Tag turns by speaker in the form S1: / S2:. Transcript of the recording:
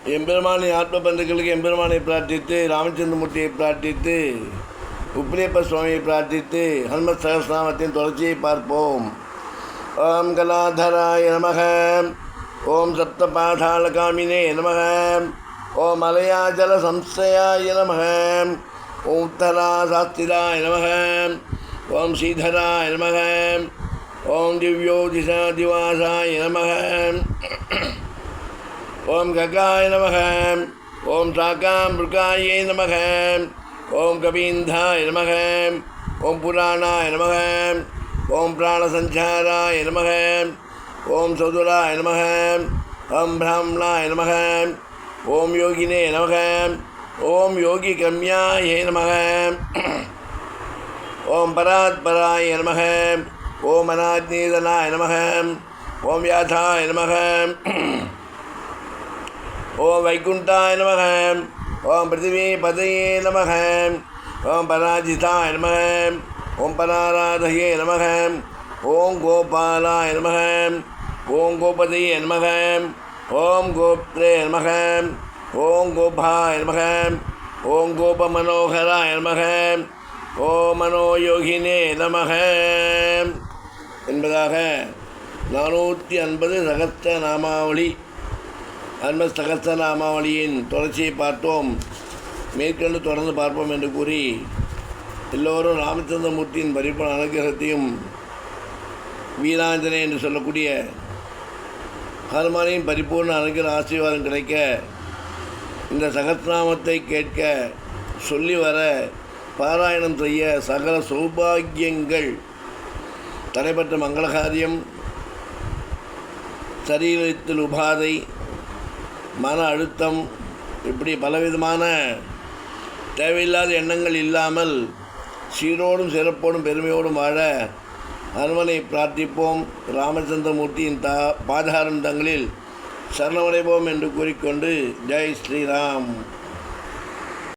S1: எம்பெருமானின் ஆத்ம பந்துக்களுக்கு எம்பெருமானை பிரார்த்தித்து, ராமச்சந்திரமூர்த்தியை பிரார்த்தித்து, உப்பிலியப்ப சுவாமியை பிரார்த்தித்து ஹனுமத் சகஸ்ரநாமத்தின் தொடர்ச்சியை பார்ப்போம். ஓம் கலாதராய நமக. ஓம் சப்தபாதாளகாமினே நமக. ஓம் அலயாஜல சம்சயாய நமக. ஓம் உத்தரா சாஸ்திராய நமக. ஓம் ஸ்ரீதராய நமக. ஓம் திவ்யோதிஷா திவாசாய நமக. ஓம் ககாய நமக. ஓம் சாகாம்பிருகாயே நமக. ஓம் கபீந்தாய நமக. ஓம் புராணாய நமக. ஓம் பிராணசஞ்சாராய நமக. ஓம் சதுராய நமக. ஓம் பிராமணாய நமக. ஓம் யோகினே நமக. ஓம் யோகி கம்யாயே நமக. ஓம் பராத்பராய நமக. ஓம் அநாத்நீதனாய நமக. ஓம் யாதாய நமக. ஓம் வைகுண்டாய நமக. ஓம் பிருத்திவி பதயே நமக. ஓம் பராஜிதாய நமக. ஓம் பராராதயே நமக. ஓம் கோபாலாய நமக. ஓம் கோபதயே நமக. ஓம் கோப்த்ரே நமக. ஓம் கோபாய நமக. ஓம் கோபமனோகராய நமக. ஓம் மனோயோகினே நமக என்பதாக 450 சகஸ்ர நாமாவளி ஹனுமத் சகஸ்ர நாமாவளியின் தொடர்ச்சியை பார்த்தோம். மேற்கொண்டு தொடர்ந்து பார்ப்போம் என்று கூறி எல்லோரும் ராமச்சந்திரமூர்த்தியின் பரிபூர்ண அனுகிரகத்தையும் வீராஞ்சனை என்று சொல்லக்கூடிய ஹனுமானின் பரிபூர்ண அனுகிரக ஆசீர்வாதம் கிடைக்க இந்த சகஸ்ரநாமத்தை கேட்க சொல்லி வர பாராயணம் செய்ய சகல சௌபாகியங்கள் தடைப்பட்ட மங்களகாரியம், சரீரத்தில் உபாதை, மன அழுத்தம், இப்படி பலவிதமான தேவையில்லாத எண்ணங்கள் இல்லாமல் சீரோடும் சிறப்போடும் பெருமையோடும் வாழ ஹனுமனை பிரார்த்திப்போம். ராமச்சந்திரமூர்த்தியின் பாதாரந்தங்களில் சரணமடைவோம் என்று கூறிக்கொண்டு ஜெய் ஸ்ரீராம்.